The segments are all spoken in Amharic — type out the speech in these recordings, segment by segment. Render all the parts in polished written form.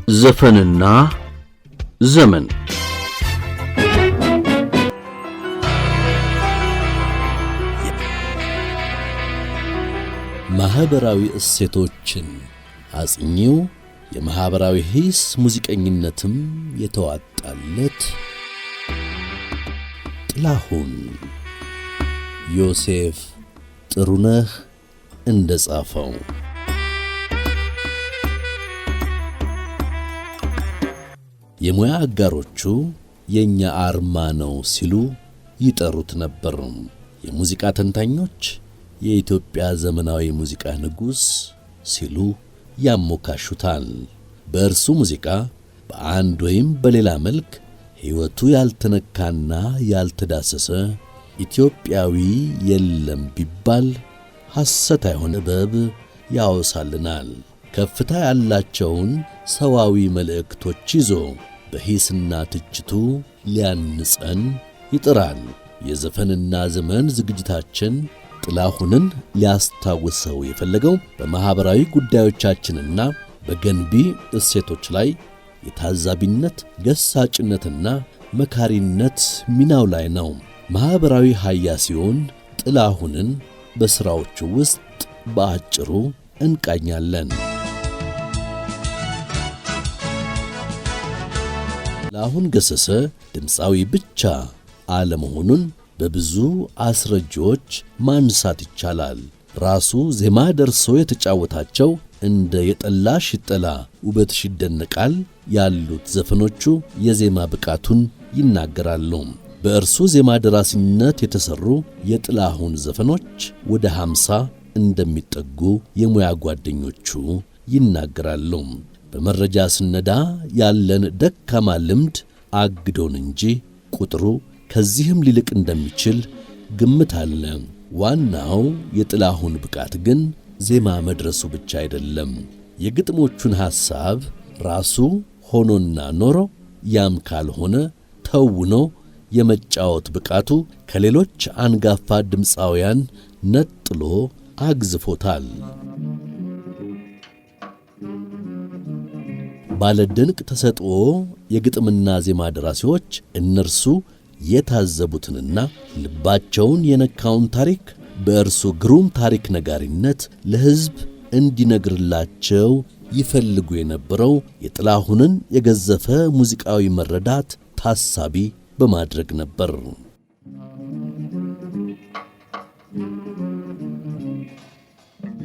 ዘፈንና ዘመን ማህበራዊ እሴቶችን አጽኚው የማህበራዊ ሂስ ሙዚቀኝነትም የተዋጣለት ጥላሁን ዮሴፍ ጥሩነህ እንደጻፈው የሙያ አጋሮቹ የኛ አርማ ነው ሲሉ ይጠሩት ነበር። የሙዚቃ ተንታኞች የኢትዮጵያ ዘመናዊ ሙዚቃ ንጉስ ሲሉ ያሞካሹታል። በእርሱ ሙዚቃ በአንድ ወይም በሌላ መልክ ሕይወቱ ያልተነካና ያልተዳሰሰ ኢትዮጵያዊ የለም ቢባል ሐሰት አይሆን በብ ያወሳልናል። ከፍታ ያላቸውን ሰዋዊ መልእክቶች ይዞ በሂስና ትችቱ ሊያንጸን ይጥራል። የዘፈንና ዘመን ዝግጅታችን ጥላሁንን ሊያስታውሰው የፈለገው በማህበራዊ ጉዳዮቻችንና በገንቢ እሴቶች ላይ የታዛቢነት ገሳጭነትና መካሪነት ሚናው ላይ ነው። ማህበራዊ ሀያሲውን ጥላሁንን በሥራዎቹ ውስጥ በአጭሩ እንቃኛለን። ጥላሁን ገሰሰ ድምፃዊ ብቻ አለመሆኑን በብዙ አስረጆች ማንሳት ይቻላል። ራሱ ዜማ ደርሶ የተጫወታቸው እንደ የጠላሽ ይጠላ ውበትሽ ይደነቃል ያሉት ዘፈኖቹ የዜማ ብቃቱን ይናገራሉ። በእርሱ ዜማ ደራሲነት የተሰሩ የጥላሁን ዘፈኖች ወደ 50 እንደሚጠጉ የሙያ ጓደኞቹ ይናገራሉ። በመረጃ ስነዳ ያለን ደካማ ልምድ አግዶን እንጂ ቁጥሩ ከዚህም ሊልቅ እንደሚችል ግምት አለ። ዋናው የጥላሁን ብቃት ግን ዜማ መድረሱ ብቻ አይደለም። የግጥሞቹን ሐሳብ ራሱ ሆኖና ኖሮ ያም ካልሆነ ተውኖ የመጫወት ብቃቱ ከሌሎች አንጋፋ ድምፃውያን ነጥሎ አግዝፎታል። ባለ ድንቅ ተሰጥኦ የግጥምና ዜማ ደራሲዎች እነርሱ የታዘቡትንና ልባቸውን የነካውን ታሪክ በእርሱ ግሩም ታሪክ ነጋሪነት ለሕዝብ እንዲነግርላቸው ይፈልጉ የነበረው የጥላሁንን የገዘፈ ሙዚቃዊ መረዳት ታሳቢ በማድረግ ነበር።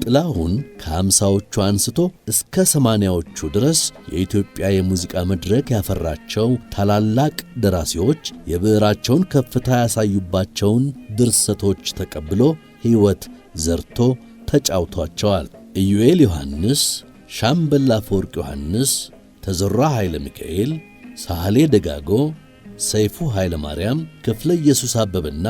ጥላሁን ከ50ዎቹ አንስቶ እስከ 80ዎቹ ድረስ የኢትዮጵያ የሙዚቃ መድረክ ያፈራቸው ታላላቅ ደራሲዎች የብዕራቸውን ከፍታ ያሳዩባቸውን ድርሰቶች ተቀብሎ ሕይወት ዘርቶ ተጫውቷቸዋል። ኢዩኤል ዮሐንስ፣ ሻምበል አፈወርቅ ዮሐንስ፣ ተዘራ ኃይለ ሚካኤል፣ ሳህሌ ደጋጎ፣ ሰይፉ ኃይለ ማርያም፣ ክፍለ ኢየሱስ አበበና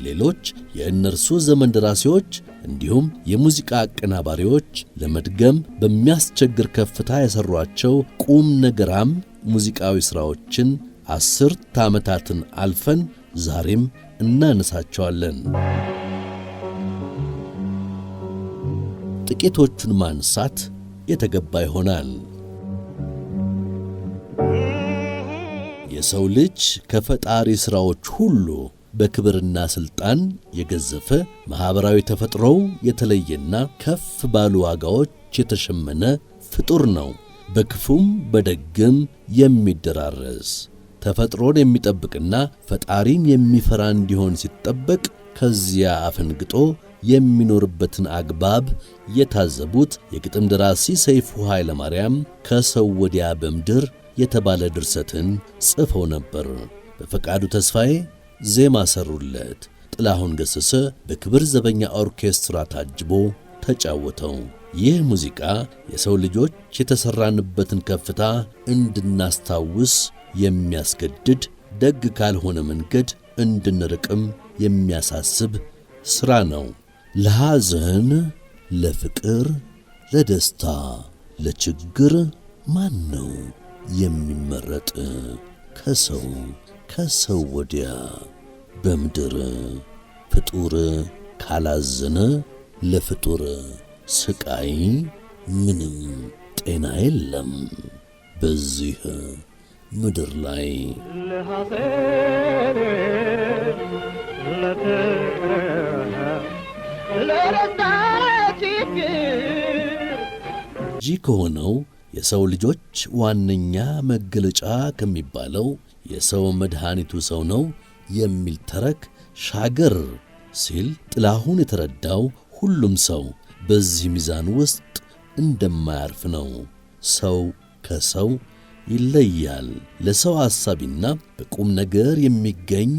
ሌሎች የእነርሱ ዘመን ደራሲዎች እንዲሁም የሙዚቃ አቀናባሪዎች ለመድገም በሚያስቸግር ከፍታ የሰሯቸው ቁም ነገራም ሙዚቃዊ ሥራዎችን 10 ዓመታትን አልፈን ዛሬም እናነሳቸዋለን። ጥቂቶቹን ማንሳት የተገባ ይሆናል። የሰው ልጅ ከፈጣሪ ሥራዎች ሁሉ በክብርና ሥልጣን የገዘፈ ማኅበራዊ ተፈጥሮው የተለየና ከፍ ባሉ ዋጋዎች የተሸመነ ፍጡር ነው። በክፉም በደግም የሚደራረስ ተፈጥሮን የሚጠብቅና ፈጣሪን የሚፈራ እንዲሆን ሲጠበቅ ከዚያ አፈንግጦ የሚኖርበትን አግባብ የታዘቡት የግጥም ደራሲ ሰይፉ ኃይለ ማርያም ከሰው ወዲያ በምድር የተባለ ድርሰትን ጽፈው ነበር። በፈቃዱ ተስፋዬ ዜማ ሰሩለት። ጥላሁን ገሰሰ በክብር ዘበኛ ኦርኬስትራ ታጅቦ ተጫወተው። ይህ ሙዚቃ የሰው ልጆች የተሰራንበትን ከፍታ እንድናስታውስ የሚያስገድድ፣ ደግ ካልሆነ መንገድ እንድንርቅም የሚያሳስብ ሥራ ነው። ለሐዘን፣ ለፍቅር፣ ለደስታ፣ ለችግር ማን ነው የሚመረጥ? ከሰው ወዲያ በምድር ፍጡር ካላዘነ ለፍጡር ስቃይ ምንም ጤና የለም። በዚህ ምድር ላይ ጂ ከሆነው የሰው ልጆች ዋነኛ መገለጫ ከሚባለው የሰው መድኃኒቱ ሰው ነው የሚል ተረክ ሻገር ሲል ጥላሁን የተረዳው ሁሉም ሰው በዚህ ሚዛን ውስጥ እንደማያርፍ ነው። ሰው ከሰው ይለያል። ለሰው ሐሳቢና በቁም ነገር የሚገኝ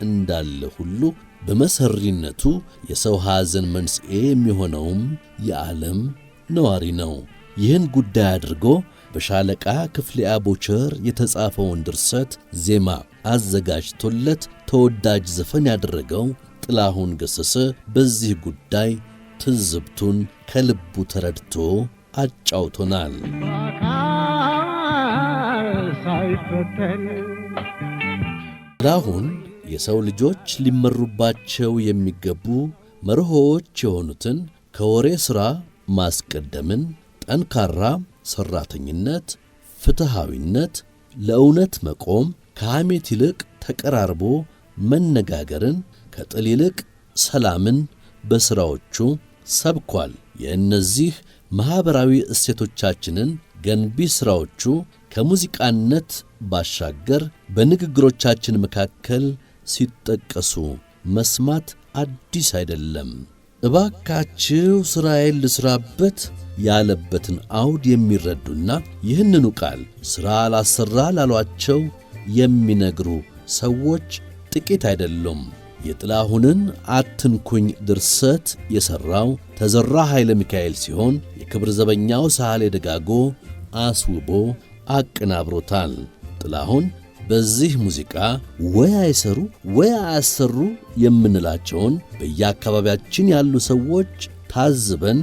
እንዳለ ሁሉ በመሰሪነቱ የሰው ሐዘን መንስኤ የሚሆነውም የዓለም ነዋሪ ነው። ይህን ጉዳይ አድርጎ በሻለቃ ክፍሌ አቦቸር የተጻፈውን ድርሰት ዜማ አዘጋጅቶለት ተወዳጅ ዘፈን ያደረገው ጥላሁን ገሰሰ በዚህ ጉዳይ ትዝብቱን ከልቡ ተረድቶ አጫውቶናል። ጥላሁን የሰው ልጆች ሊመሩባቸው የሚገቡ መርሆዎች የሆኑትን ከወሬ ሥራ ማስቀደምን፣ ጠንካራ ሠራተኝነት፣ ፍትሃዊነት፣ ለእውነት መቆም፣ ከሐሜት ይልቅ ተቀራርቦ መነጋገርን፣ ከጥል ይልቅ ሰላምን በሥራዎቹ ሰብኳል። የእነዚህ ማኅበራዊ እሴቶቻችንን ገንቢ ሥራዎቹ ከሙዚቃነት ባሻገር በንግግሮቻችን መካከል ሲጠቀሱ መስማት አዲስ አይደለም። እባካችሁ ሥራዬን ልሥራበት ያለበትን አውድ የሚረዱና ይህንኑ ቃል ሥራ ላሰራ ላሏቸው የሚነግሩ ሰዎች ጥቂት አይደሉም። የጥላሁንን አትንኩኝ ድርሰት የሠራው ተዘራ ኃይለ ሚካኤል ሲሆን የክብር ዘበኛው ሳህሌ ደጋጎ አስውቦ አቀናብሮታል። ጥላሁን በዚህ ሙዚቃ ወይ አይሰሩ ወይ አያሰሩ የምንላቸውን በየአካባቢያችን ያሉ ሰዎች ታዝበን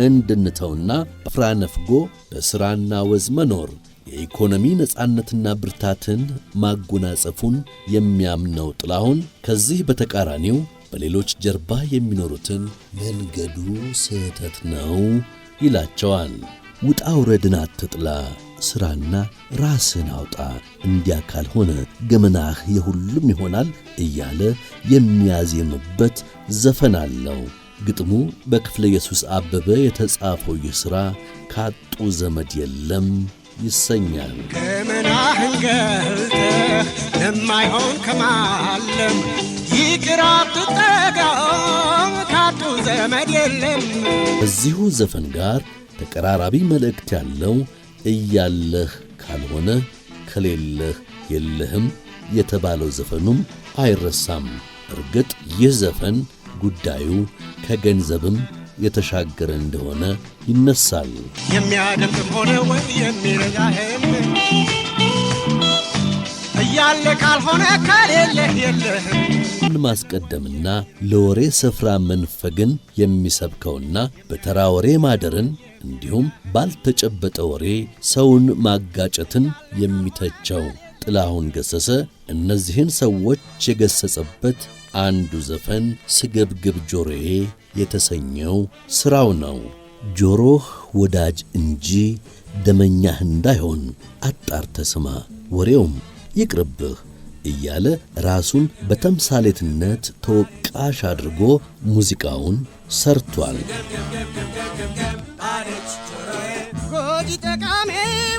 እንድንተውና ፍራ ነፍጎ በሥራና ወዝ መኖር የኢኮኖሚ ነጻነትና ብርታትን ማጎናጸፉን የሚያምነው ጥላሁን ከዚህ በተቃራኒው በሌሎች ጀርባ የሚኖሩትን መንገዱ ስህተት ነው ይላቸዋል። ውጣ ውረድን አትጥላ፣ ሥራና ራስን አውጣ፣ እንዲያ ካልሆነ ገመናህ የሁሉም ይሆናል እያለ የሚያዜምበት ዘፈን አለው። ግጥሙ በክፍለ ኢየሱስ አበበ የተጻፈው ይህ ሥራ ካጡ ዘመድ የለም ይሰኛል። ገመናህን ገልጠህ ለማይሆን ከማለም ይቅር አትጠጋ፣ ካጡ ዘመድ የለም። ከዚሁ ዘፈን ጋር ተቀራራቢ መልእክት ያለው እያለህ ካልሆነ ከሌለህ የለህም የተባለው ዘፈኑም አይረሳም። እርግጥ ይህ ዘፈን ጉዳዩ ከገንዘብም የተሻገረ እንደሆነ ይነሳል። የሚያደምጥም ሆነ ወይ የሚረዳህም እያለ ካልሆነ ከሌለህ የለህም ማስቀደምና ለወሬ ስፍራ መንፈግን የሚሰብከውና በተራ ወሬ ማደርን እንዲሁም ባልተጨበጠ ወሬ ሰውን ማጋጨትን የሚተቸው ጥላሁን ገሰሰ እነዚህን ሰዎች የገሰጸበት አንዱ ዘፈን ስገብግብ ጆሮዬ የተሰኘው ሥራው ነው። ጆሮህ ወዳጅ እንጂ ደመኛህ እንዳይሆን አጣርተህ ስማ፣ ወሬውም ይቅርብህ እያለ ራሱን በተምሳሌትነት ተወቃሽ አድርጎ ሙዚቃውን ሰርቷል። ጎጂ ጠቃሚ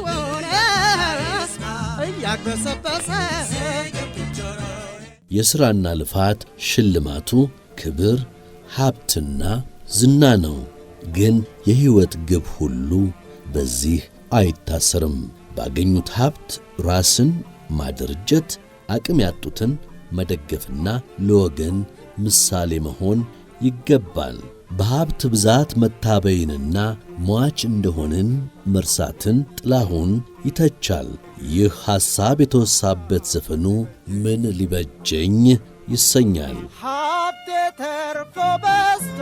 ሆነ እያግበሰበሰ የሥራና ልፋት ሽልማቱ ክብር፣ ሀብትና ዝና ነው። ግን የሕይወት ግብ ሁሉ በዚህ አይታሰርም። ባገኙት ሀብት ራስን ማደራጀት፣ አቅም ያጡትን መደገፍና ለወገን ምሳሌ መሆን ይገባል። በሀብት ብዛት መታበይንና ሟች እንደሆንን መርሳትን ጥላሁን ይተቻል። ይህ ሐሳብ የተወሳበት ዘፈኑ ምን ሊበጀኝ ይሰኛል። ሀብቴ ተርፎ በዝቶ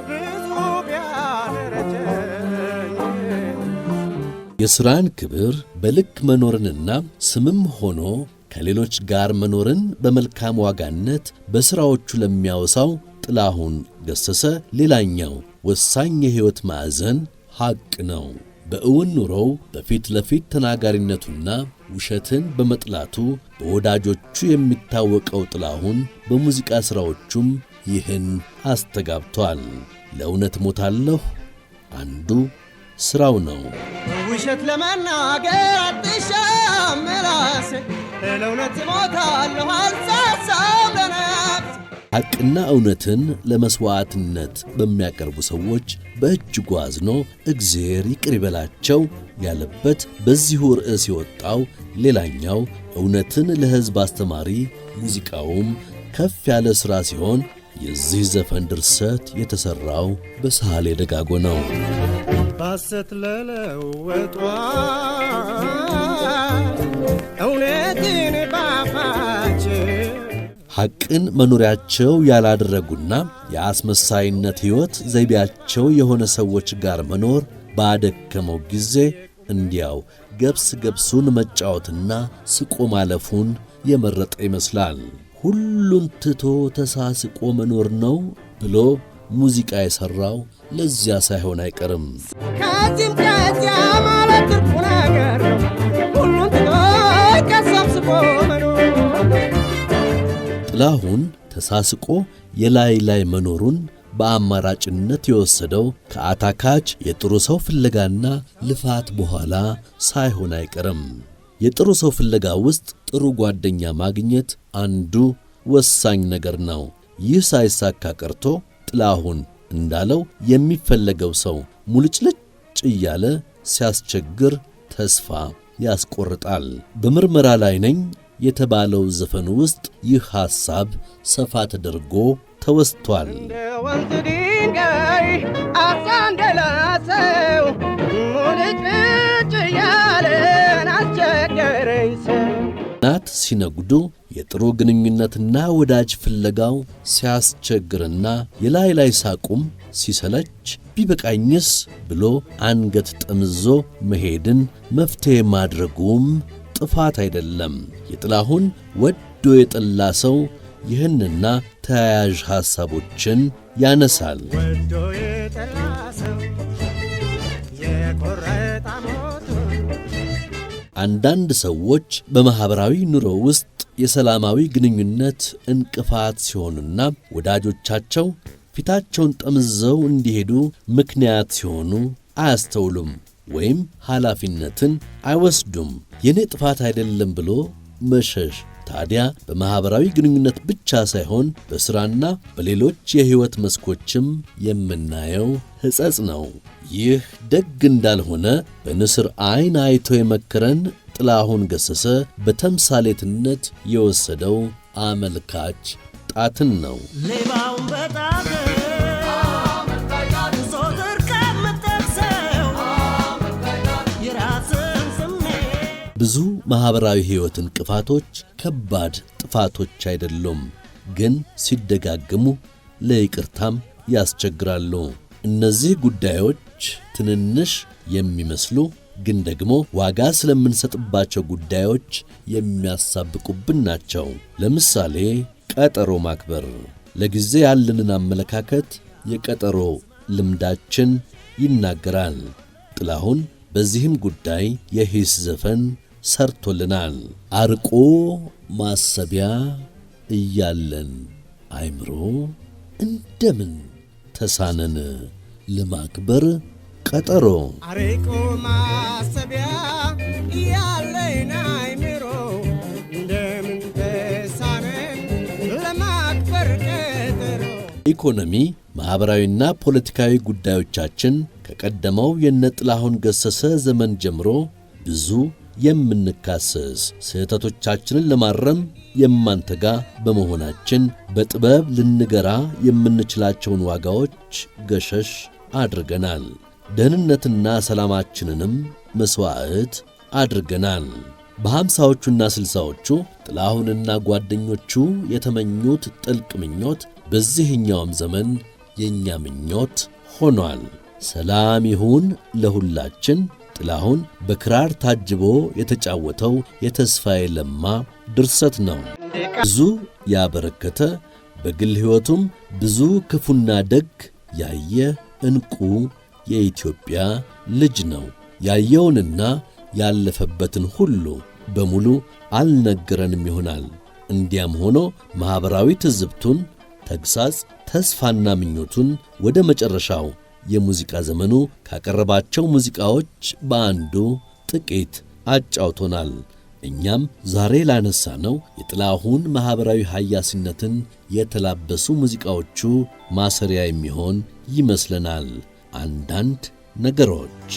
ብዙ ቢያደረጀኝ የሥራን ክብር በልክ መኖርንና ስምም ሆኖ ከሌሎች ጋር መኖርን በመልካም ዋጋነት በሥራዎቹ ለሚያወሳው ጥላሁን ገሰሰ ሌላኛው ወሳኝ የሕይወት ማዕዘን ሐቅ ነው። በእውን ኑሮው በፊት ለፊት ተናጋሪነቱና ውሸትን በመጥላቱ በወዳጆቹ የሚታወቀው ጥላሁን በሙዚቃ ሥራዎቹም ይህን አስተጋብቷል። ለእውነት ሞታለሁ አንዱ ሥራው ነው። ውሸት ለመናገር አትሻም ምላሴ፣ ለእውነት ሞታለሁ አልሳሳም ለነፍሴ። ሐቅና እውነትን ለመሥዋዕትነት በሚያቀርቡ ሰዎች በእጅጉ አዝኖ እግዚአብሔር ይቅር ይበላቸው ያለበት በዚሁ ርዕስ የወጣው ሌላኛው እውነትን ለሕዝብ አስተማሪ ሙዚቃውም ከፍ ያለ ሥራ ሲሆን የዚህ ዘፈን ድርሰት የተሠራው በሳህሌ ደጋጎ ነው። ባሰት ለለወጧ እውነትን ባፋቸው ሐቅን መኖሪያቸው ያላደረጉና የአስመሳይነት ሕይወት ዘይቤያቸው የሆነ ሰዎች ጋር መኖር ባደከመው ጊዜ እንዲያው ገብስ ገብሱን መጫወትና ስቆ ማለፉን የመረጠ ይመስላል። ሁሉን ትቶ ተሳስቆ መኖር ነው ብሎ ሙዚቃ የሠራው ለዚያ ሳይሆን አይቀርም። ከዚህም ከዚያ ማለት ትርፉ ነገር ነው። ሁሉን ትቶ ተሳስቆ መኖር። ጥላሁን ተሳስቆ የላይ ላይ መኖሩን በአማራጭነት የወሰደው ከአታካች የጥሩ ሰው ፍለጋና ልፋት በኋላ ሳይሆን አይቀርም። የጥሩ ሰው ፍለጋ ውስጥ ጥሩ ጓደኛ ማግኘት አንዱ ወሳኝ ነገር ነው። ይህ ሳይሳካ ቀርቶ ጥላሁን እንዳለው የሚፈለገው ሰው ሙልጭልጭ እያለ ሲያስቸግር ተስፋ ያስቆርጣል። በምርመራ ላይ ነኝ የተባለው ዘፈን ውስጥ ይህ ሐሳብ ሰፋ ተደርጎ ተወስቷል። ወንዝ ድንጋይ አሳ እንደላሰው ሙልጭልጭ እያለን አስቸገረኝ ሰው። ናት ሲነጉዱ የጥሩ ግንኙነትና ወዳጅ ፍለጋው ሲያስቸግርና የላይ ላይ ሳቁም ሲሰለች ቢበቃኝስ ብሎ አንገት ጠምዞ መሄድን መፍትሔ ማድረጉም ጥፋት አይደለም። የጥላሁን ወዶ የጠላ ሰው ይህንና ተያያዥ ሐሳቦችን ያነሳል። ወዶ የጠላ ሰው የቆረጠ ሞቱን። አንዳንድ ሰዎች በማኅበራዊ ኑሮ ውስጥ የሰላማዊ ግንኙነት እንቅፋት ሲሆኑና ወዳጆቻቸው ፊታቸውን ጠምዘው እንዲሄዱ ምክንያት ሲሆኑ አያስተውሉም ወይም ኃላፊነትን አይወስዱም። የኔ ጥፋት አይደለም ብሎ መሸሽ ታዲያ በማኅበራዊ ግንኙነት ብቻ ሳይሆን በሥራና በሌሎች የሕይወት መስኮችም የምናየው ሕጸጽ ነው። ይህ ደግ እንዳልሆነ በንስር ዐይን አይቶ የመከረን ጥላሁን ገሰሰ በተምሳሌትነት የወሰደው አመልካች ጣትን ነው። ሌባውን በጣት ዞትር ከምትጠቅሰው የራስን ስሜት። ብዙ ማኅበራዊ ሕይወት እንቅፋቶች ከባድ ጥፋቶች አይደሉም፣ ግን ሲደጋግሙ ለይቅርታም ያስቸግራሉ። እነዚህ ጉዳዮች ትንንሽ የሚመስሉ ግን ደግሞ ዋጋ ስለምንሰጥባቸው ጉዳዮች የሚያሳብቁብን ናቸው። ለምሳሌ ቀጠሮ ማክበር። ለጊዜ ያለንን አመለካከት የቀጠሮ ልምዳችን ይናገራል። ጥላሁን በዚህም ጉዳይ የሂስ ዘፈን ሰርቶልናል። አርቆ ማሰቢያ እያለን አይምሮ እንደምን ተሳነን ለማክበር ቀጠሮ። አርቆ ማሰቢያ እያለን አይምሮ እንደምን ተሳነን ለማክበር ቀጠሮ። ኢኮኖሚ፣ ማኅበራዊና ፖለቲካዊ ጉዳዮቻችን ከቀደመው የነ ጥላሁን ገሰሰ ዘመን ጀምሮ ብዙ የምንካሰስ ስህተቶቻችንን ለማረም የማንተጋ በመሆናችን በጥበብ ልንገራ የምንችላቸውን ዋጋዎች ገሸሽ አድርገናል። ደህንነትና ሰላማችንንም መሥዋዕት አድርገናል። በሃምሳዎቹና ስልሳዎቹ ጥላሁንና ጓደኞቹ የተመኙት ጥልቅ ምኞት በዚህኛውም ዘመን የእኛ ምኞት ሆኗል። ሰላም ይሁን ለሁላችን ጥላሁን በክራር ታጅቦ የተጫወተው የተስፋዬ ለማ ድርሰት ነው። ብዙ ያበረከተ በግል ሕይወቱም ብዙ ክፉና ደግ ያየ ዕንቁ የኢትዮጵያ ልጅ ነው። ያየውንና ያለፈበትን ሁሉ በሙሉ አልነገረንም ይሆናል። እንዲያም ሆኖ ማኅበራዊ ትዝብቱን፣ ተግሣጽ፣ ተስፋና ምኞቱን ወደ መጨረሻው የሙዚቃ ዘመኑ ካቀረባቸው ሙዚቃዎች በአንዱ ጥቂት አጫውቶናል። እኛም ዛሬ ላነሳነው የጥላሁን ማኅበራዊ ኃያሲነትን የተላበሱ ሙዚቃዎቹ ማሰሪያ የሚሆን ይመስለናል። አንዳንድ ነገሮች